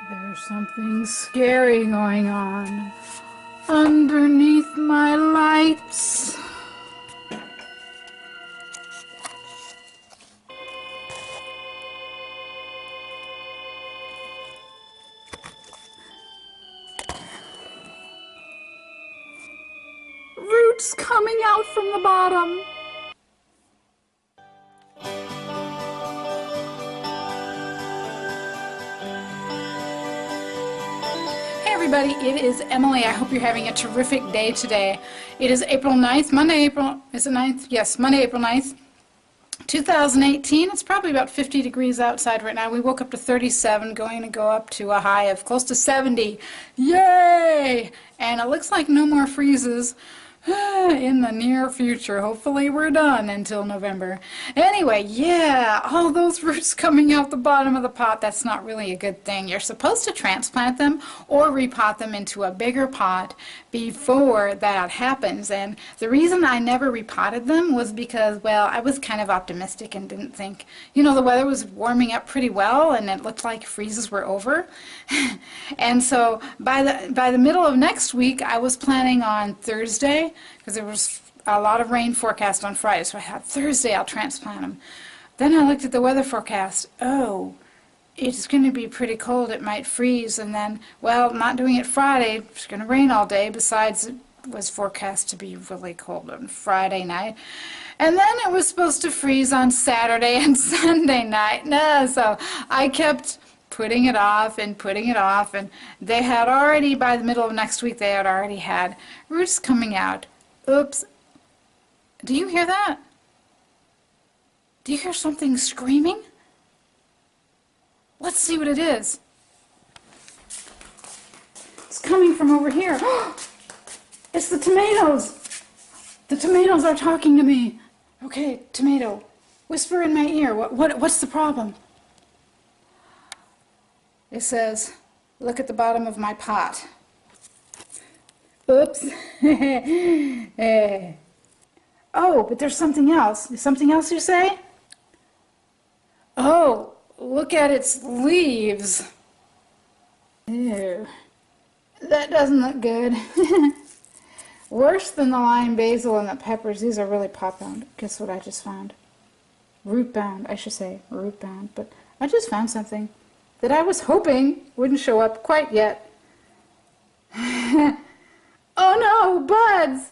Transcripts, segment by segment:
There's something scary going on underneath my lights. Roots coming out from the bottom. Hey everybody, it is Emily. I hope you're having a terrific day today. It is April 9th, is it 9th? Yes, Monday, April 9th, 2018. It's probably about 50 degrees outside right now. We woke up to 37, going to go up to a high of close to 70. Yay! And it looks like no more freezes in the near future. Hopefully we're done until November. Anyway, yeah, all those roots coming out the bottom of the pot, that's not really a good thing. You're supposed to transplant them or repot them into a bigger pot before that happens. And the reason I never repotted them was because, well, I was kind of optimistic and didn't think, you know, the weather was warming up pretty well and it looked like freezes were over. And so by the middle of next week, I was planning on Thursday, because there was a lot of rain forecast on Friday, so I thought Thursday I'll transplant them. Then I looked at the weather forecast. Oh, it's going to be pretty cold. It might freeze. And then, well, not doing it Friday. It's going to rain all day. Besides, it was forecast to be really cold on Friday night. And then it was supposed to freeze on Saturday and Sunday night. No, so I kept putting it off, and they had already, by the middle of next week, they had already had roots coming out. Oops. Do you hear that? Do you hear something screaming? Let's see what it is. It's coming from over here. It's the tomatoes. The tomatoes are talking to me. Okay, tomato, whisper in my ear. What's the problem? It says, look at the bottom of my pot. Oops. Oh, but there's something else. Something else you say? Oh, look at its leaves. Ew. That doesn't look good. Worse than the lime basil and the peppers. These are really pot bound. Guess what I just found? Root bound, I should say. Root bound. But I just found something that I was hoping wouldn't show up quite yet. Oh no, buds!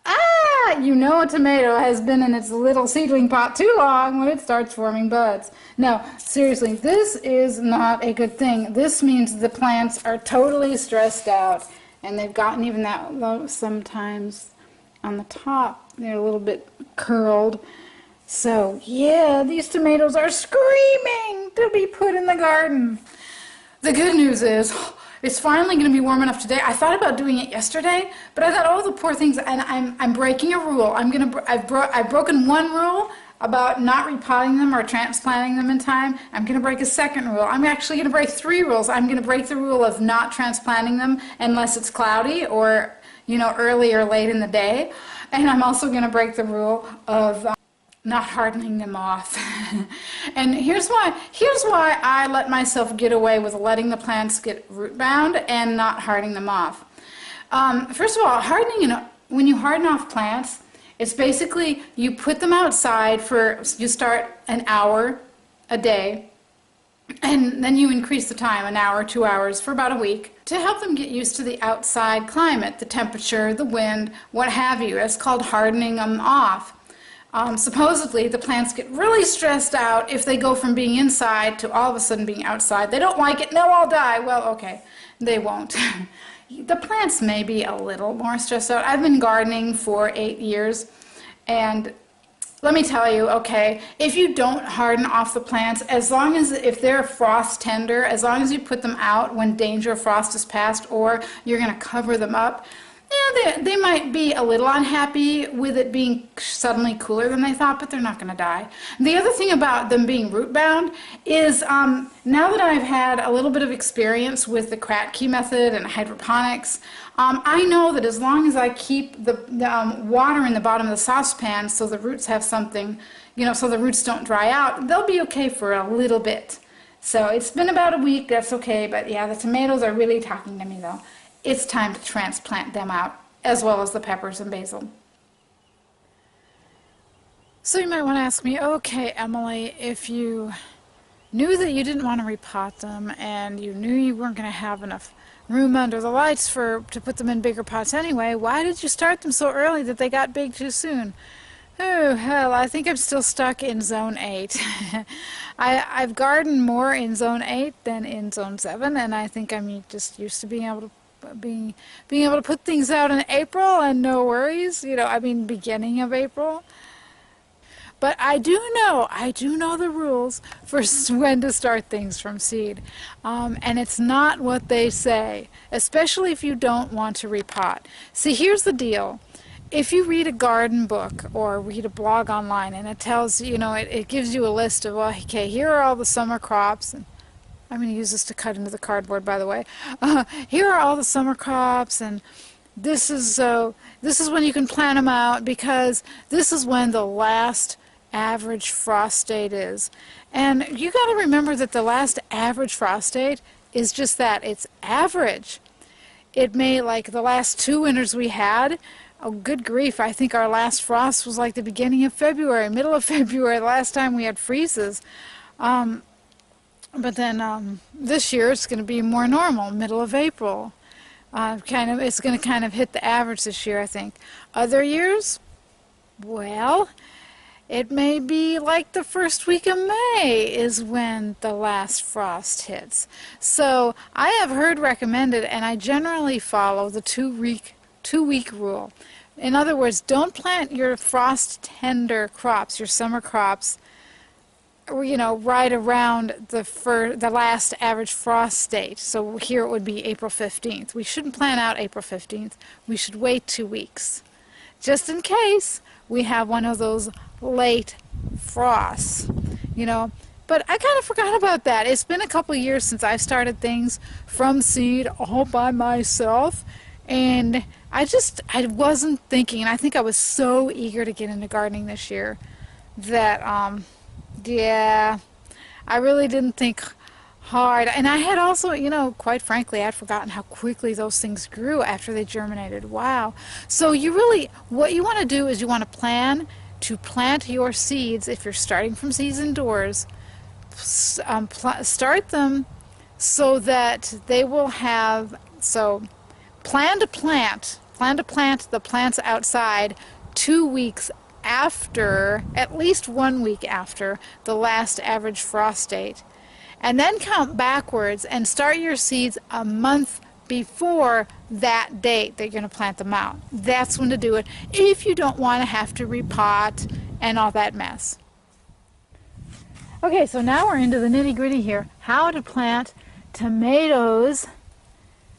Ah! You know a tomato has been in its little seedling pot too long when it starts forming buds. No, seriously, this is not a good thing. This means the plants are totally stressed out, and they've gotten even that low sometimes on the top. They're a little bit curled. So, yeah, these tomatoes are screaming to be put in the garden. The good news is, it's finally going to be warm enough today. I thought about doing it yesterday, but I thought, oh, the poor things, and I'm breaking a rule. I've broken one rule about not repotting them or transplanting them in time. I'm going to break a second rule. I'm actually going to break three rules. I'm going to break the rule of not transplanting them unless it's cloudy or, you know, early or late in the day. And I'm also going to break the rule of not hardening them off. And here's why I let myself get away with letting the plants get root bound and not hardening them off. First of all, when you harden off plants, it's basically you put them outside you start an hour a day, and then you increase the time, an hour, 2 hours, for about a week, to help them get used to the outside climate, the temperature, the wind, what have you. It's called hardening them off. Supposedly, the plants get really stressed out if they go from being inside to all of a sudden being outside. They don't like it. No, I'll die. Well, okay, they won't. The plants may be a little more stressed out. I've been gardening for 8 years, and let me tell you, okay, if you don't harden off the plants, if they're frost tender, as long as you put them out when danger of frost is past, or you're going to cover them up, yeah, they might be a little unhappy with it being suddenly cooler than they thought, but they're not going to die. The other thing about them being root bound is now that I've had a little bit of experience with the Kratky method and hydroponics, I know that as long as I keep the water in the bottom of the saucepan so the roots have something, you know, so the roots don't dry out, they'll be okay for a little bit. So it's been about a week, that's okay, but yeah, the tomatoes are really talking to me though. It's time to transplant them out, as well as the peppers and basil. So you might want to ask me, okay, Emily, if you knew that you didn't want to repot them and you knew you weren't going to have enough room under the lights to put them in bigger pots anyway, why did you start them so early that they got big too soon? Oh, hell, I think I'm still stuck in Zone 8. I've gardened more in Zone 8 than in Zone 7, and I think I'm just used to being able to put things out in April and no worries, beginning of April. But I do know the rules for when to start things from seed. And it's not what they say, especially if you don't want to repot. See, here's the deal. If you read a garden book or read a blog online and it tells you, it gives you a list of, well, okay, here are all the summer crops. And I'm going to use this to cut into the cardboard, by the way. Here are all the summer crops, and this is when you can plant them out, because this is when the last average frost date is. And you got to remember that the last average frost date is just that. It's average. It may, like the last 2 winters we had, oh good grief, I think our last frost was like the beginning of February, middle of February, the last time we had freezes. But then this year it's going to be more normal, middle of April. It's going to kind of hit the average this year, I think. Other years, well, it may be like the first week of May is when the last frost hits. So I have heard recommended, and I generally follow the two-week rule. In other words, don't plant your frost-tender crops, your summer crops, right around the last average frost date. So here it would be April 15th. We shouldn't plant out April 15th. We should wait 2 weeks, just in case we have one of those late frosts, But I kind of forgot about that. It's been a couple of years since I've started things from seed all by myself, and I wasn't thinking, and I think I was so eager to get into gardening this year that, I really didn't think hard. And I had also, quite frankly, I'd forgotten how quickly those things grew after they germinated. Wow. So what you want to do is you want to plan to plant your seeds. If you're starting from seeds indoors, start them so that they will have, plan to plant the plants outside 2 weeks after, at least 1 week after the last average frost date. And then count backwards and start your seeds a month before that date that you're going to plant them out. That's when to do it, if you don't want to have to repot and all that mess. Okay, so now we're into the nitty-gritty here. How to plant tomatoes,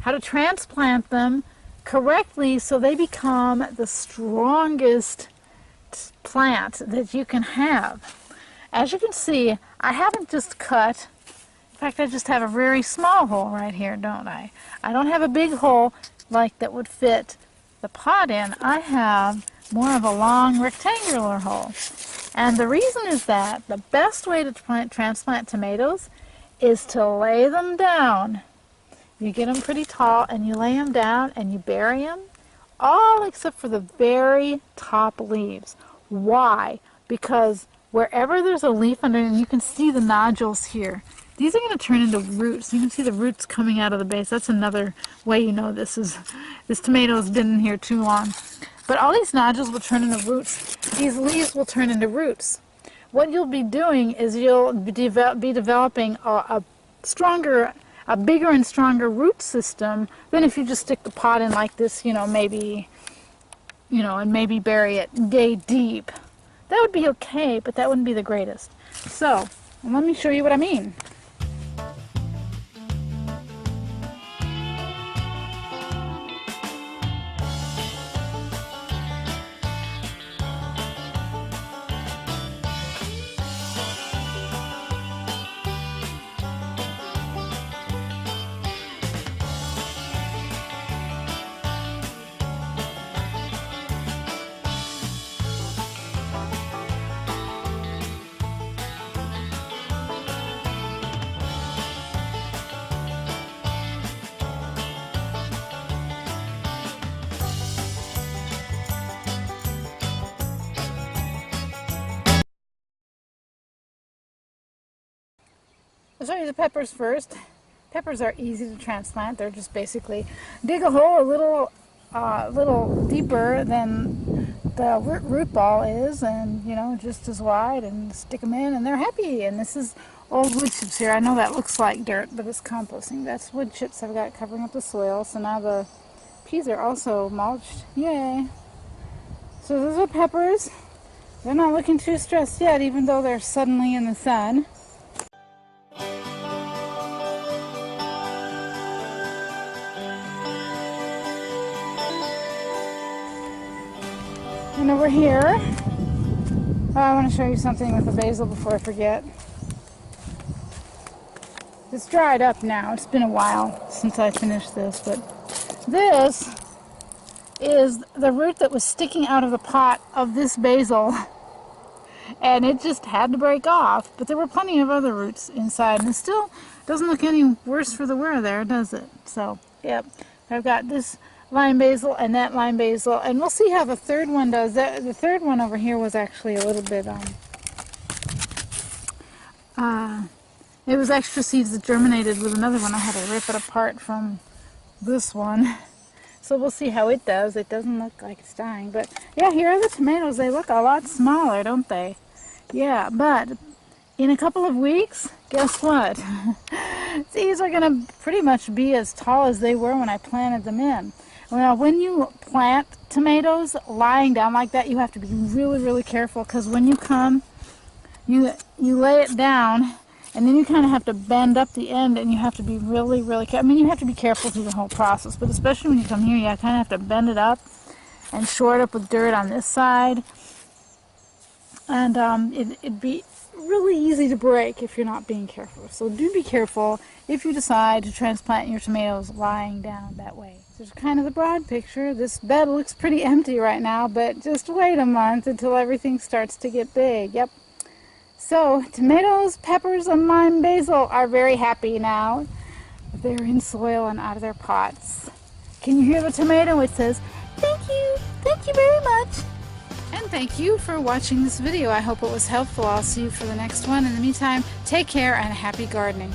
how to transplant them correctly so they become the strongest plant that you can have. As you can see, I haven't just cut. In fact, I just have a very small hole right here, don't I? I don't have a big hole like that would fit the pot in. I have more of a long rectangular hole. And the reason is that the best way to transplant tomatoes is to lay them down. You get them pretty tall and you lay them down and you bury them, all except for the very top leaves. Why? Because wherever there's a leaf under, and you can see the nodules here, these are going to turn into roots. You can see the roots coming out of the base. That's another way you know this tomato has been in here too long. But all these nodules will turn into roots. These leaves will turn into roots. What you'll be doing is you'll be developing a bigger and stronger root system than if you just stick the pot in like this, and maybe bury it day deep. That would be okay, but that wouldn't be the greatest. So, let me show you what I mean. I'll show you the peppers first. Peppers are easy to transplant. They're just basically dig a hole a little deeper than the root ball is, and you know, just as wide, and stick them in, and they're happy. And this is old wood chips here. I know that looks like dirt, but it's composting. That's wood chips I've got covering up the soil. So now the peas are also mulched. Yay! So those are peppers. They're not looking too stressed yet, even though they're suddenly in the sun. And over here, I want to show you something with the basil before I forget. It's dried up now. It's been a while since I finished this, but this is the root that was sticking out of the pot of this basil, and it just had to break off. But there were plenty of other roots inside, and it still doesn't look any worse for the wear there, does it? So, yep, I've got this lime basil and that lime basil, and we'll see how the third one does. The third one over here was actually a little bit it was extra seeds that germinated with another one. I had to rip it apart from this one, so we'll see how it does. It doesn't look like it's dying, but yeah, here are the tomatoes. They look a lot smaller, don't they? Yeah, but in a couple of weeks, guess what? These are going to pretty much be as tall as they were when I planted them in. Well, when you plant tomatoes lying down like that, you have to be really, really careful, because when you come, you lay it down, and then you kind of have to bend up the end, and you have to be really, really careful. I mean, you have to be careful through the whole process, but especially when you come here, you kind of have to bend it up and shore it up with dirt on this side. And it'd be really easy to break if you're not being careful. So do be careful if you decide to transplant your tomatoes lying down that way. There's kind of the broad picture. This bed looks pretty empty right now, but just wait a month until everything starts to get big. Yep. So tomatoes, peppers, and lime basil are very happy now. They're in soil and out of their pots. Can you hear the tomato? It says, "Thank you very much." And thank you for watching this video. I hope it was helpful. I'll see you for the next one. In the meantime, take care and happy gardening.